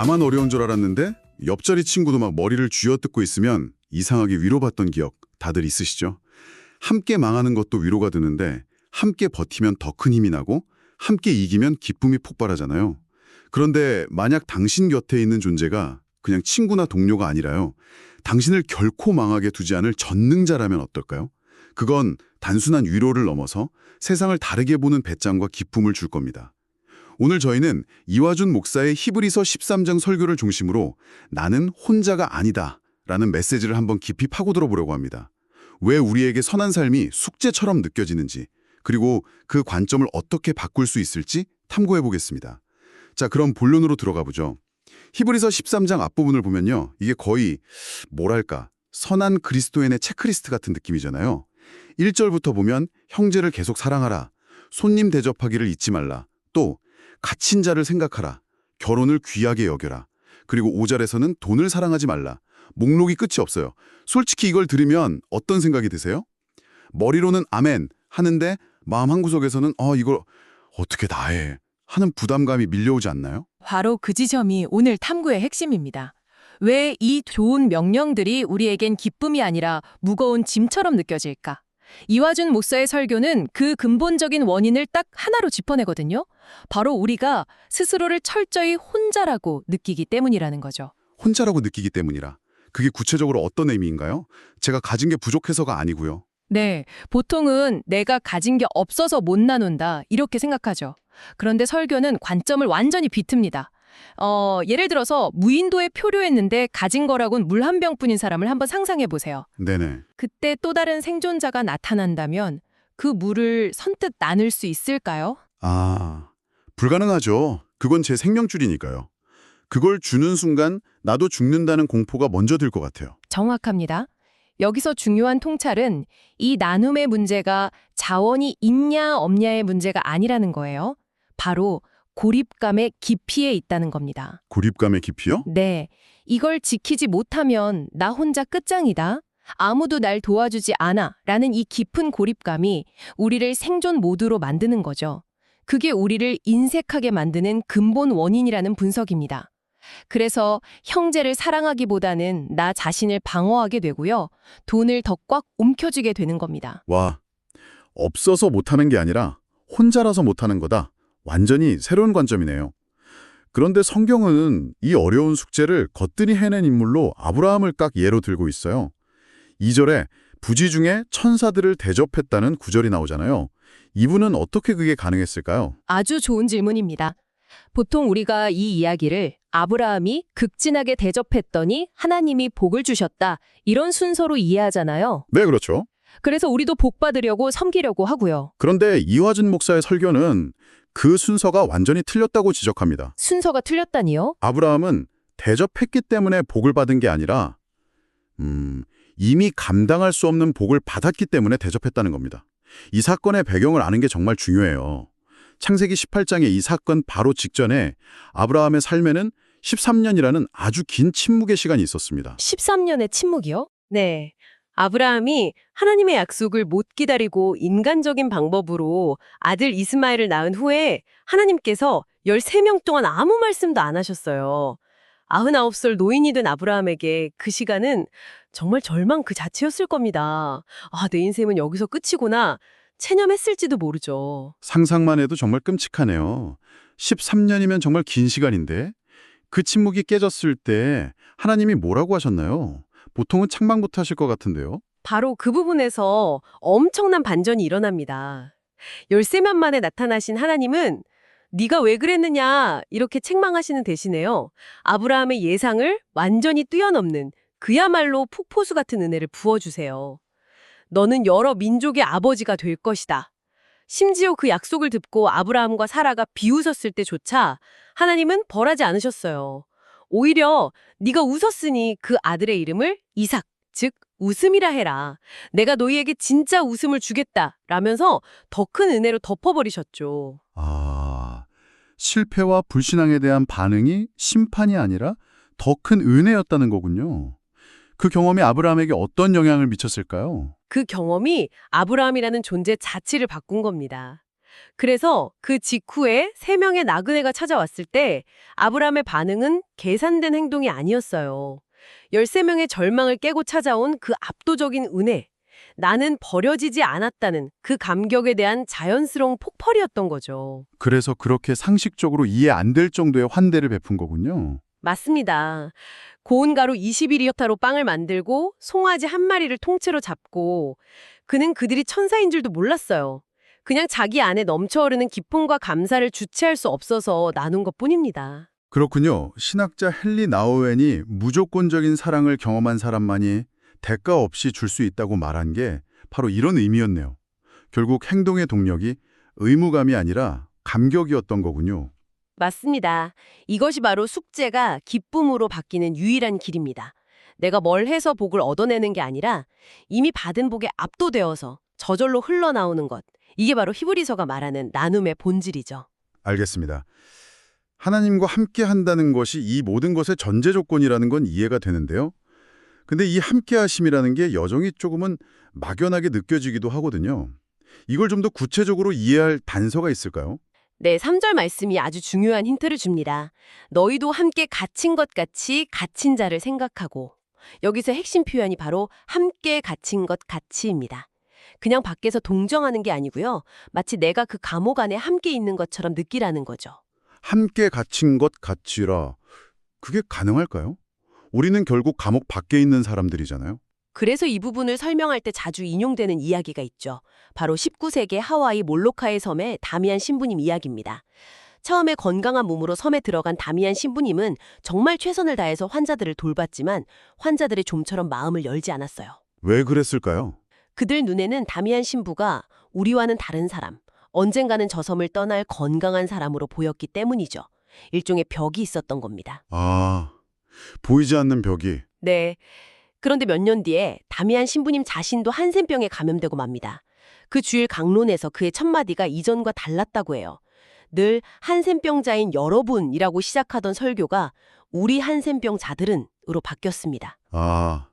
나만 어려운 줄 알았는데 옆자리 친구도 막 머리를 쥐어뜯고 있으면 이상하게 위로받던 기억 다들 있으시죠? 함께 망하는 것도 위로가 되는데 함께 버티면 더 큰 힘이 나고 함께 이기면 기쁨이 폭발하잖아요. 그런데 만약 당신 곁에 있는 존재가 그냥 친구나 동료가 아니라요. 당신을 결코 망하게 두지 않을 전능자라면 어떨까요? 그건 단순한 위로를 넘어서 세상을 다르게 보는 배짱과 기쁨을 줄 겁니다. 오늘 저희는 이화준 목사의 히브리서 13장 설교를 중심으로 나는 혼자가 아니다 라는 메시지를 한번 깊이 파고들어 보려고 합니다. 왜 우리에게 선한 삶이 숙제처럼 느껴지는지, 그리고 그 관점을 어떻게 바꿀 수 있을지 탐구해 보겠습니다. 자, 그럼 본론으로 들어가 보죠. 히브리서 13장 앞부분을 보면요. 이게 거의 뭐랄까 선한 그리스도인의 체크리스트 같은 느낌이잖아요. 1절부터 보면 형제를 계속 사랑하라, 손님 대접하기를 잊지 말라, 또 갇힌 자를 생각하라, 결혼을 귀하게 여겨라, 그리고 5절에서는 돈을 사랑하지 말라. 목록이 끝이 없어요. 솔직히 이걸 들으면 어떤 생각이 드세요? 머리로는 아멘 하는데 마음 한구석에서는 이걸 어떻게 다 해 하는 부담감이 밀려오지 않나요? 바로 그 지점이 오늘 탐구의 핵심입니다. 왜 이 좋은 명령들이 우리에겐 기쁨이 아니라 무거운 짐처럼 느껴질까? 이화준 목사의 설교는 그 근본적인 원인을 딱 하나로 짚어내거든요. 바로 우리가 스스로를 철저히 혼자라고 느끼기 때문이라는 거죠. 혼자라고 느끼기 때문이라. 그게 구체적으로 어떤 의미인가요? 제가 가진 게 부족해서가 아니고요. 네, 보통은 내가 가진 게 없어서 못 나눈다 이렇게 생각하죠. 그런데 설교는 관점을 완전히 비틉니다. 예를 들어서 무인도에 표류했는데 가진 거라곤 물 한 병뿐인 사람을 한번 상상해 보세요. 네네. 그때 또 다른 생존자가 나타난다면 그 물을 선뜻 나눌 수 있을까요? 불가능하죠. 그건 제 생명줄이니까요. 그걸 주는 순간 나도 죽는다는 공포가 먼저 들 것 같아요. 정확합니다. 여기서 중요한 통찰은 이 나눔의 문제가 자원이 있냐 없냐의 문제가 아니라는 거예요. 바로 고립감의 깊이에 있다는 겁니다. 고립감의 깊이요? 네, 이걸 지키지 못하면 나 혼자 끝장이다. 아무도 날 도와주지 않아 라는 이 깊은 고립감이 우리를 생존 모드로 만드는 거죠. 그게 우리를 인색하게 만드는 근본 원인이라는 분석입니다. 그래서 형제를 사랑하기보다는 나 자신을 방어하게 되고요. 돈을 더 꽉 움켜쥐게 되는 겁니다. 와, 없어서 못하는 게 아니라 혼자라서 못하는 거다. 완전히 새로운 관점이네요. 그런데 성경은 이 어려운 숙제를 거뜬히 해낸 인물로 아브라함을 딱 예로 들고 있어요. 2절에 부지 중에 천사들을 대접했다는 구절이 나오잖아요. 이분은 어떻게 그게 가능했을까요? 아주 좋은 질문입니다. 보통 우리가 이 이야기를 아브라함이 극진하게 대접했더니 하나님이 복을 주셨다 이런 순서로 이해하잖아요. 네, 그렇죠. 그래서 우리도 복 받으려고 섬기려고 하고요. 그런데 이화준 목사의 설교는 그 순서가 완전히 틀렸다고 지적합니다. 순서가 틀렸다니요? 아브라함은 대접했기 때문에 복을 받은 게 아니라 이미 감당할 수 없는 복을 받았기 때문에 대접했다는 겁니다. 이 사건의 배경을 아는 게 정말 중요해요. 창세기 18장의 이 사건 바로 직전에 아브라함의 삶에는 13년이라는 아주 긴 침묵의 시간이 있었습니다. 13년의 침묵이요? 네. 아브라함이 하나님의 약속을 못 기다리고 인간적인 방법으로 아들 이스마엘을 낳은 후에 하나님께서 13명 동안 아무 말씀도 안 하셨어요. 99살 노인이 된 아브라함에게 그 시간은 정말 절망 그 자체였을 겁니다. 내 인생은 여기서 끝이구나. 체념했을지도 모르죠. 상상만 해도 정말 끔찍하네요. 13년이면 정말 긴 시간인데 그 침묵이 깨졌을 때 하나님이 뭐라고 하셨나요? 보통은 책망부터 하실 것 같은데요. 바로 그 부분에서 엄청난 반전이 일어납니다. 13년 만에 나타나신 하나님은 네가 왜 그랬느냐 이렇게 책망하시는 대신에요. 아브라함의 예상을 완전히 뛰어넘는 그야말로 폭포수 같은 은혜를 부어주세요. 너는 여러 민족의 아버지가 될 것이다. 심지어 그 약속을 듣고 아브라함과 사라가 비웃었을 때조차 하나님은 벌하지 않으셨어요. 오히려 네가 웃었으니 그 아들의 이름을 이삭, 즉 웃음이라 해라. 내가 너희에게 진짜 웃음을 주겠다 라면서 더 큰 은혜로 덮어버리셨죠. 실패와 불신앙에 대한 반응이 심판이 아니라 더 큰 은혜였다는 거군요. 그 경험이 아브라함에게 어떤 영향을 미쳤을까요? 그 경험이 아브라함이라는 존재 자체를 바꾼 겁니다. 그래서 그 직후에 3명의 나그네가 찾아왔을 때 아브라함의 반응은 계산된 행동이 아니었어요. 13명의 절망을 깨고 찾아온 그 압도적인 은혜, 나는 버려지지 않았다는 그 감격에 대한 자연스러운 폭발이었던 거죠. 그래서 그렇게 상식적으로 이해 안 될 정도의 환대를 베푼 거군요. 맞습니다. 고운 가루 21리터로 빵을 만들고 송아지 한 마리를 통째로 잡고 그는 그들이 천사인 줄도 몰랐어요. 그냥 자기 안에 넘쳐흐르는 기쁨과 감사를 주체할 수 없어서 나눈 것뿐입니다. 그렇군요. 신학자 헨리 나우엔이 무조건적인 사랑을 경험한 사람만이 대가 없이 줄 수 있다고 말한 게 바로 이런 의미였네요. 결국 행동의 동력이 의무감이 아니라 감격이었던 거군요. 맞습니다. 이것이 바로 숙제가 기쁨으로 바뀌는 유일한 길입니다. 내가 뭘 해서 복을 얻어내는 게 아니라 이미 받은 복에 압도되어서 저절로 흘러나오는 것. 이게 바로 히브리서가 말하는 나눔의 본질이죠. 알겠습니다. 하나님과 함께 한다는 것이 이 모든 것의 전제 조건이라는 건 이해가 되는데요. 근데 이 함께 하심이라는 게 여정이 조금은 막연하게 느껴지기도 하거든요. 이걸 좀 더 구체적으로 이해할 단서가 있을까요? 네, 3절 말씀이 아주 중요한 힌트를 줍니다. 너희도 함께 갇힌 것 같이 갇힌 자를 생각하고. 여기서 핵심 표현이 바로 함께 갇힌 것 같이입니다. 그냥 밖에서 동정하는 게 아니고요. 마치 내가 그 감옥 안에 함께 있는 것처럼 느끼라는 거죠. 함께 갇힌 것 같이라. 그게 가능할까요? 우리는 결국 감옥 밖에 있는 사람들이잖아요. 그래서 이 부분을 설명할 때 자주 인용되는 이야기가 있죠. 바로 19세기 하와이 몰로카의 섬의 다미안 신부님 이야기입니다. 처음에 건강한 몸으로 섬에 들어간 다미안 신부님은 정말 최선을 다해서 환자들을 돌봤지만 환자들의 좀처럼 마음을 열지 않았어요. 왜 그랬을까요? 그들 눈에는 다미안 신부가 우리와는 다른 사람, 언젠가는 저 섬을 떠날 건강한 사람으로 보였기 때문이죠. 일종의 벽이 있었던 겁니다. 아, 보이지 않는 벽이. 네. 그런데 몇 년 뒤에 다미안 신부님 자신도 한센병에 감염되고 맙니다. 그 주일 강론에서 그의 첫마디가 이전과 달랐다고 해요. 늘 한센병자인 여러분이라고 시작하던 설교가 우리 한센병자들은 으로 바뀌었습니다. 아,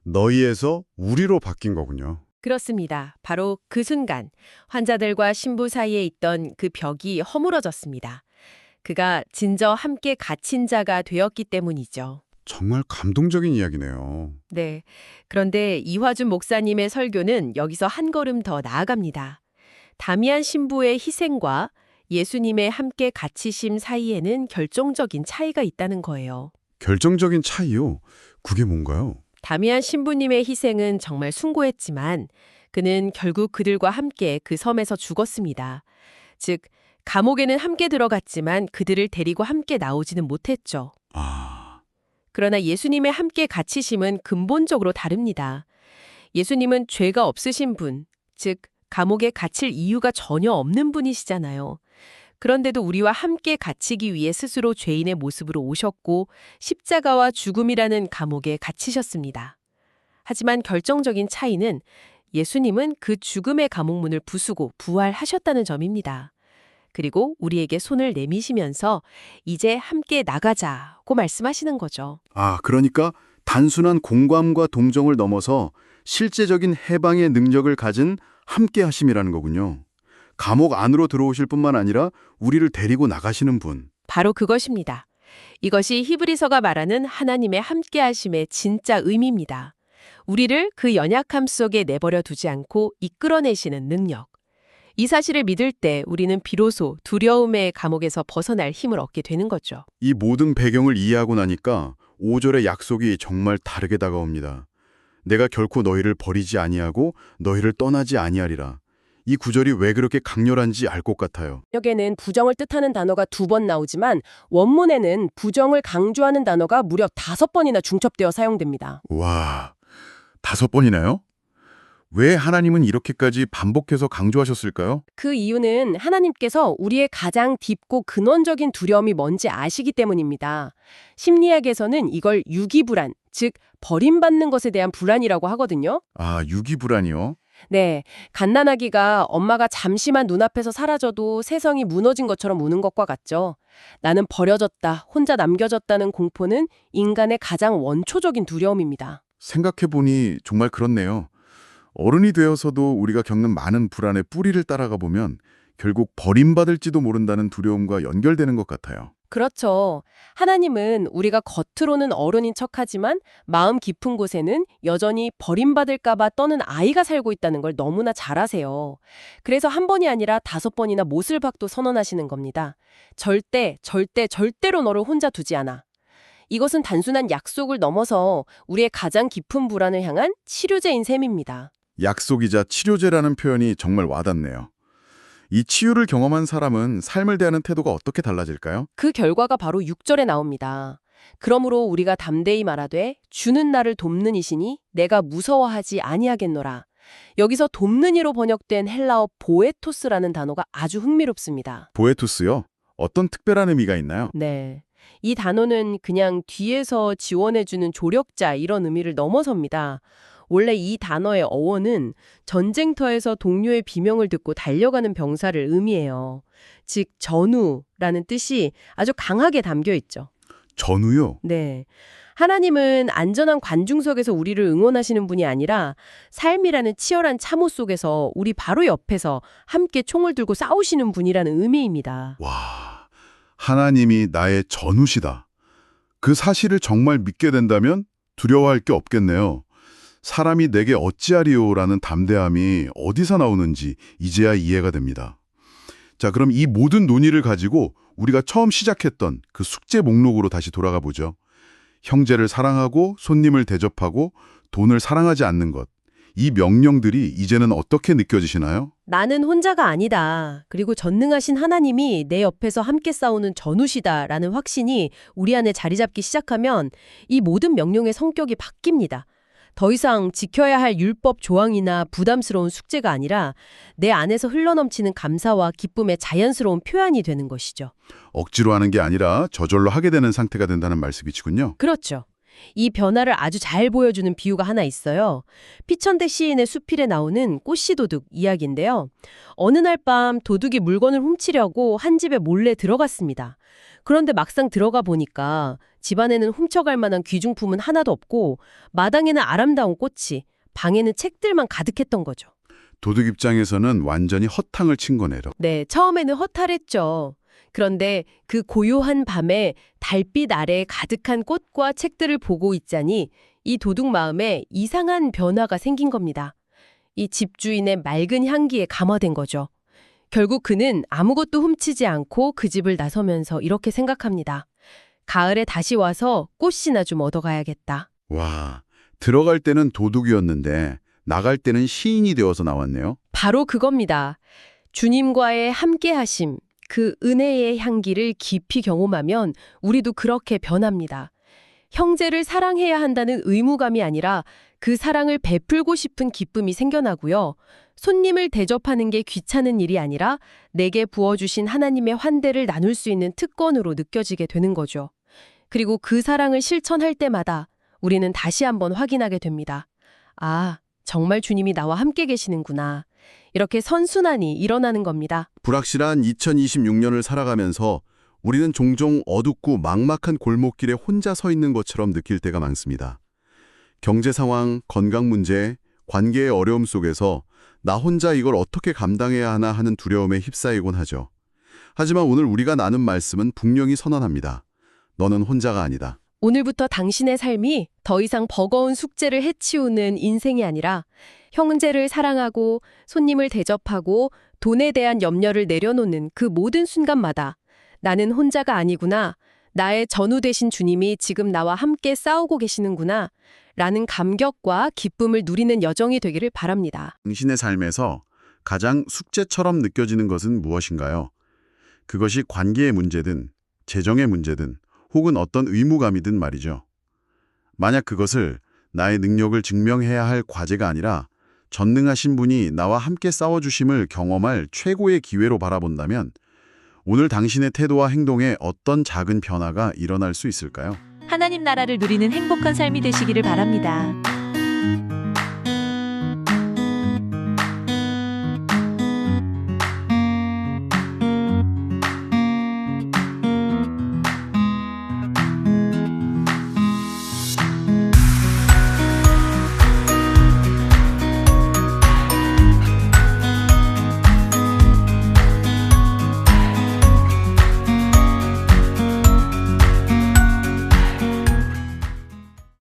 너희에서 우리로 바뀐 거군요. 그렇습니다. 바로 그 순간 환자들과 신부 사이에 있던 그 벽이 허물어졌습니다. 그가 진저 함께 갇힌 자가 되었기 때문이죠. 정말 감동적인 이야기네요. 네. 그런데 이화준 목사님의 설교는 여기서 한 걸음 더 나아갑니다. 다미안 신부의 희생과 예수님의 함께 갇히심 사이에는 결정적인 차이가 있다는 거예요. 결정적인 차이요? 그게 뭔가요? 다미안 신부님의 희생은 정말 숭고했지만 그는 결국 그들과 함께 그 섬에서 죽었습니다. 즉, 감옥에는 함께 들어갔지만 그들을 데리고 함께 나오지는 못했죠. 아, 그러나 예수님의 함께 갇히심은 근본적으로 다릅니다. 예수님은 죄가 없으신 분, 즉 감옥에 갇힐 이유가 전혀 없는 분이시잖아요. 그런데도 우리와 함께 갇히기 위해 스스로 죄인의 모습으로 오셨고 십자가와 죽음이라는 감옥에 갇히셨습니다. 하지만 결정적인 차이는 예수님은 그 죽음의 감옥문을 부수고 부활하셨다는 점입니다. 그리고 우리에게 손을 내미시면서 이제 함께 나가자고 말씀하시는 거죠. 아, 그러니까 단순한 공감과 동정을 넘어서 실제적인 해방의 능력을 가진 함께 하심이라는 거군요. 감옥 안으로 들어오실 뿐만 아니라 우리를 데리고 나가시는 분. 바로 그것입니다. 이것이 히브리서가 말하는 하나님의 함께하심의 진짜 의미입니다. 우리를 그 연약함 속에 내버려 두지 않고 이끌어내시는 능력. 이 사실을 믿을 때 우리는 비로소 두려움의 감옥에서 벗어날 힘을 얻게 되는 거죠. 이 모든 배경을 이해하고 나니까 5절의 약속이 정말 다르게 다가옵니다. 내가 결코 너희를 버리지 아니하고 너희를 떠나지 아니하리라. 이 구절이 왜 그렇게 강렬한지 알 것 같아요. 번역에는 부정을 뜻하는 단어가 2번 나오지만 원문에는 부정을 강조하는 단어가 무려 5번이나 중첩되어 사용됩니다. 와, 5번이나요? 왜 하나님은 이렇게까지 반복해서 강조하셨을까요? 그 이유는 하나님께서 우리의 가장 딥고 근원적인 두려움이 뭔지 아시기 때문입니다. 심리학에서는 이걸 유기불안, 즉 버림받는 것에 대한 불안이라고 하거든요. 아, 유기불안이요? 네, 갓난아기가 엄마가 잠시만 눈앞에서 사라져도 세상이 무너진 것처럼 우는 것과 같죠. 나는 버려졌다, 혼자 남겨졌다는 공포는 인간의 가장 원초적인 두려움입니다. 생각해보니 정말 그렇네요. 어른이 되어서도 우리가 겪는 많은 불안의 뿌리를 따라가 보면 결국 버림받을지도 모른다는 두려움과 연결되는 것 같아요. 그렇죠. 하나님은 우리가 겉으로는 어른인 척하지만 마음 깊은 곳에는 여전히 버림받을까 봐 떠는 아이가 살고 있다는 걸 너무나 잘 아세요. 그래서 한 번이 아니라 5번이나 못을 박도 선언하시는 겁니다. 절대로 너를 혼자 두지 않아. 이것은 단순한 약속을 넘어서 우리의 가장 깊은 불안을 향한 치료제인 셈입니다. 약속이자 치료제라는 표현이 정말 와닿네요. 이 치유를 경험한 사람은 삶을 대하는 태도가 어떻게 달라질까요? 그 결과가 바로 6절에 나옵니다. 그러므로 우리가 담대히 말하되 주는 나를 돕는 이시니 내가 무서워하지 아니하겠노라. 여기서 돕는 이로 번역된 헬라어 보에토스라는 단어가 아주 흥미롭습니다. 보에투스요? 어떤 특별한 의미가 있나요? 네. 이 단어는 그냥 뒤에서 지원해주는 조력자 이런 의미를 넘어섭니다. 원래 이 단어의 어원은 전쟁터에서 동료의 비명을 듣고 달려가는 병사를 의미해요. 즉 전우라는 뜻이 아주 강하게 담겨 있죠. 전우요? 네. 하나님은 안전한 관중석에서 우리를 응원하시는 분이 아니라 삶이라는 치열한 참호 속에서 우리 바로 옆에서 함께 총을 들고 싸우시는 분이라는 의미입니다. 와, 하나님이 나의 전우시다. 그 사실을 정말 믿게 된다면 두려워할 게 없겠네요. 사람이 내게 어찌하리요라는 담대함이 어디서 나오는지 이제야 이해가 됩니다. 자, 그럼 이 모든 논의를 가지고 우리가 처음 시작했던 그 숙제 목록으로 다시 돌아가 보죠. 형제를 사랑하고 손님을 대접하고 돈을 사랑하지 않는 것. 이 명령들이 이제는 어떻게 느껴지시나요? 나는 혼자가 아니다. 그리고 전능하신 하나님이 내 옆에서 함께 싸우는 전우시다라는 확신이 우리 안에 자리 잡기 시작하면 이 모든 명령의 성격이 바뀝니다. 더 이상 지켜야 할 율법 조항이나 부담스러운 숙제가 아니라 내 안에서 흘러넘치는 감사와 기쁨의 자연스러운 표현이 되는 것이죠. 억지로 하는 게 아니라 저절로 하게 되는 상태가 된다는 말씀이시군요. 그렇죠. 이 변화를 아주 잘 보여주는 비유가 하나 있어요. 피천대 시인의 수필에 나오는 꽃씨도둑 이야기인데요. 어느 날 밤 도둑이 물건을 훔치려고 한 집에 몰래 들어갔습니다. 그런데 막상 들어가 보니까 집안에는 훔쳐갈 만한 귀중품은 하나도 없고 마당에는 아름다운 꽃이, 방에는 책들만 가득했던 거죠. 도둑 입장에서는 완전히 허탕을 친 거네요. 네, 처음에는 허탈했죠. 그런데 그 고요한 밤에 달빛 아래 가득한 꽃과 책들을 보고 있자니 이 도둑 마음에 이상한 변화가 생긴 겁니다. 이 집주인의 맑은 향기에 감화된 거죠. 결국 그는 아무것도 훔치지 않고 그 집을 나서면서 이렇게 생각합니다. 가을에 다시 와서 꽃이나 좀 얻어가야겠다. 와, 들어갈 때는 도둑이었는데 나갈 때는 시인이 되어서 나왔네요. 바로 그겁니다. 주님과의 함께하심, 그 은혜의 향기를 깊이 경험하면 우리도 그렇게 변합니다. 형제를 사랑해야 한다는 의무감이 아니라 그 사랑을 베풀고 싶은 기쁨이 생겨나고요. 손님을 대접하는 게 귀찮은 일이 아니라 내게 부어주신 하나님의 환대를 나눌 수 있는 특권으로 느껴지게 되는 거죠. 그리고 그 사랑을 실천할 때마다 우리는 다시 한번 확인하게 됩니다. 아, 정말 주님이 나와 함께 계시는구나. 이렇게 선순환이 일어나는 겁니다. 불확실한 2026년을 살아가면서 우리는 종종 어둡고 막막한 골목길에 혼자 서 있는 것처럼 느낄 때가 많습니다. 경제 상황, 건강 문제, 관계의 어려움 속에서 나 혼자 이걸 어떻게 감당해야 하나 하는 두려움에 휩싸이곤 하죠. 하지만 오늘 우리가 나눈 말씀은 분명히 선언합니다. 너는 혼자가 아니다. 오늘부터 당신의 삶이 더 이상 버거운 숙제를 해치우는 인생이 아니라 형제를 사랑하고 손님을 대접하고 돈에 대한 염려를 내려놓는 그 모든 순간마다 나는 혼자가 아니구나. 나의 전우 되신 주님이 지금 나와 함께 싸우고 계시는구나. 라는 감격과 기쁨을 누리는 여정이 되기를 바랍니다. 당신의 삶에서 가장 숙제처럼 느껴지는 것은 무엇인가요? 그것이 관계의 문제든 재정의 문제든 혹은 어떤 의무감이든 말이죠. 만약 그것을 나의 능력을 증명해야 할 과제가 아니라 전능하신 분이 나와 함께 싸워주심을 경험할 최고의 기회로 바라본다면 오늘 당신의 태도와 행동에 어떤 작은 변화가 일어날 수 있을까요? 하나님 나라를 누리는 행복한 삶이 되시기를 바랍니다.